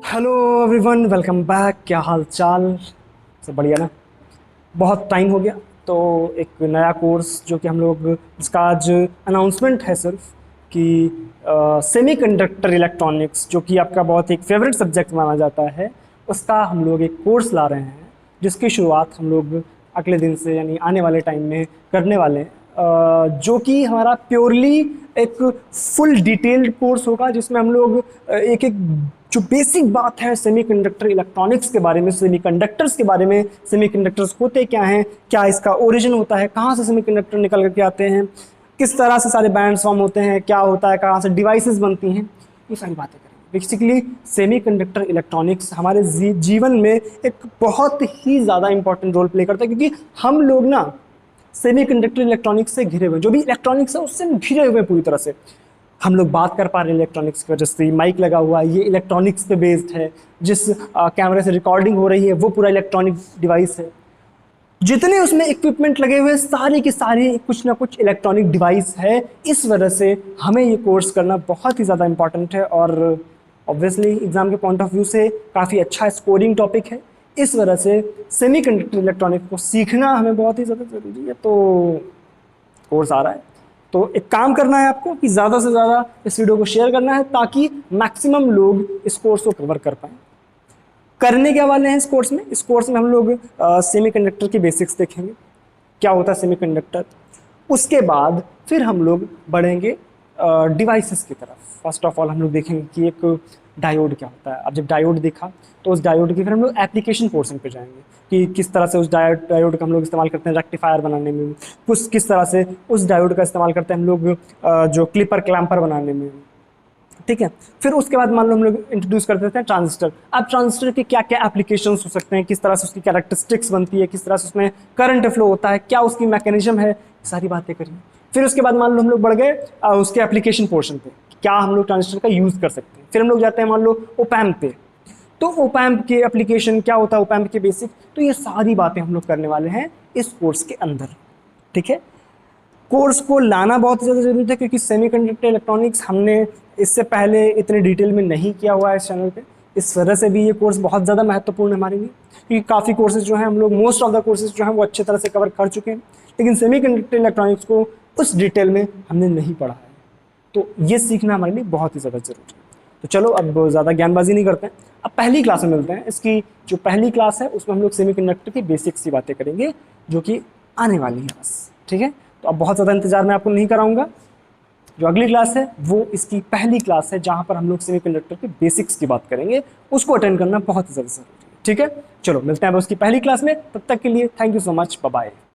Hello everyone, welcome back. क्या हाल चाल? सब बढ़िया ना? बहुत टाइम हो गया तो एक नया कोर्स जो कि हम लोग इसका आज अनाउंसमेंट है सिर्फ कि सेमीकंडक्टर इलेक्ट्रॉनिक्स, जो कि आपका बहुत एक फेवरेट सब्जेक्ट माना जाता है, उसका हम लोग एक कोर्स ला रहे हैं जिसकी शुरुआत हम लोग अगले दिन से यानी आने वाले टाइम में करने वाले हैं। जो कि हमारा प्योरली एक फुल डिटेल्ड कोर्स होगा जिसमें हम लोग एक एक जो बेसिक बात है सेमीकंडक्टर इलेक्ट्रॉनिक्स के बारे में, सेमीकंडक्टर्स के बारे में, सेमीकंडक्टर्स होते क्या हैं, क्या इसका ओरिजिन होता है, कहाँ से सेमीकंडक्टर निकल करके आते हैं, किस तरह से सारे बैंड्स फॉर्म होते हैं, क्या होता है, कहाँ से डिवाइसेस बनती हैं, ये सारी बातें करेंगे। बेसिकली सेमीकंडक्टर इलेक्ट्रॉनिक्स हमारे जीवन में एक बहुत ही ज़्यादा इंपॉर्टेंट रोल प्ले करता है, क्योंकि हम लोग ना सेमीकंडक्टर इलेक्ट्रॉनिक्स से घिरे हुए, जो भी इलेक्ट्रॉनिक्स है उससे घिरे हुए पूरी तरह से। हम लोग बात कर पा रहे हैं इलेक्ट्रॉनिक्स की वजह से, माइक लगा हुआ है ये इलेक्ट्रॉनिक्स पे बेस्ड है, जिस कैमरे से रिकॉर्डिंग हो रही है वो पूरा इलेक्ट्रॉनिक डिवाइस है, जितने उसमें इक्विपमेंट लगे हुए सारी की सारी कुछ ना कुछ इलेक्ट्रॉनिक डिवाइस है। इस वजह से हमें ये कोर्स करना बहुत ही ज़्यादा इंपॉर्टेंट है और ऑब्वियसली एग्जाम के पॉइंट ऑफ व्यू से काफ़ी अच्छा स्कोरिंग टॉपिक है। इस वजह से सेमीकंडक्टर इलेक्ट्रॉनिक्स को सीखना हमें बहुत ही ज़्यादा ज़रूरी है। तो कोर्स आ रहा है तो एक काम करना है आपको कि ज़्यादा से ज़्यादा इस वीडियो को शेयर करना है ताकि मैक्सिमम लोग इस कोर्स को कवर कर पाएँ। करने क्या वाले हैं इस कोर्स में? इस कोर्स में हम लोग सेमीकंडक्टर की बेसिक्स देखेंगे, क्या होता है सेमीकंडक्टर। उसके बाद फिर हम लोग बढ़ेंगे डिवाइसेस की तरफ। फर्स्ट ऑफ ऑल हम लोग देखेंगे कि एक डायोड क्या होता है। अब जब डायोड देखा तो उस डायोड की फिर हम लोग एप्लीकेशन पोर्शन पे जाएंगे कि किस तरह से उस डायोड का हम लोग इस्तेमाल करते हैं रेक्टिफायर बनाने में, किस तरह से उस डायोड का इस्तेमाल करते हैं हम लोग जो क्लिपर क्लैम्पर बनाने में। ठीक है, फिर उसके बाद मान लो हम लोग इंट्रोड्यूस कर देते हैं ट्रांजिस्टर। अब ट्रांजिस्टर के क्या क्या एप्लीकेशंस हो सकते हैं, किस तरह से उसकी कैरेक्टरिस्टिक्स बनती है, किस तरह से उसमें करंट फ्लो होता है, क्या उसकी मैकेनिज्म है, सारी बातें करिए। फिर उसके बाद मान लो हम लोग बढ़ गए उसके एप्लीकेशन पोर्शन पे, क्या हम लोग ट्रांजिस्टर का यूज़ कर सकते हैं। फिर हम लोग जाते हैं मान लो ओपैम्प पे, तो ओपैम्प के एप्लीकेशन क्या होता है, ओपैम्प के बेसिक। तो ये सारी बातें हम लोग करने वाले हैं इस कोर्स के अंदर। ठीक है, कोर्स को लाना बहुत ज़्यादा ज़रूरी है क्योंकि सेमीकंडक्टर इलेक्ट्रॉनिक्स हमने इससे पहले इतने डिटेल में नहीं किया हुआ है इस चैनल पे। इस वजह से भी ये कोर्स बहुत ज़्यादा महत्वपूर्ण है हमारे लिए, क्योंकि काफ़ी कोर्सेज जो हैं हम लोग मोस्ट ऑफ द कोर्सेज जो हैं वो अच्छे तरह से कवर कर चुके हैं, लेकिन सेमीकंडक्टर इलेक्ट्रॉनिक्स को उस डिटेल में हमने नहीं पढ़ा है। तो ये सीखना हमारे लिए बहुत ही ज़्यादा ज़रूरी है। तो चलो अब ज़्यादा ज्ञानबाजी नहीं करते हैं, अब पहली क्लास में मिलते हैं। इसकी जो पहली क्लास है उसमें हम लोग सेमीकंडक्टर की बेसिक्स की बातें करेंगे जो कि आने वाली है बस। ठीक है, तो अब बहुत ज़्यादा इंतजार मैं आपको नहीं कराऊंगा। जो अगली क्लास है वो इसकी पहली क्लास है जहां पर हम लोग सेमीकंडक्टर के बेसिक्स की बात करेंगे। उसको अटेंड करना बहुत ही ज़्यादा जरूरी है। ठीक है, चलो मिलते हैं अब उसकी पहली क्लास में। तब तक के लिए thank you so much, bye bye.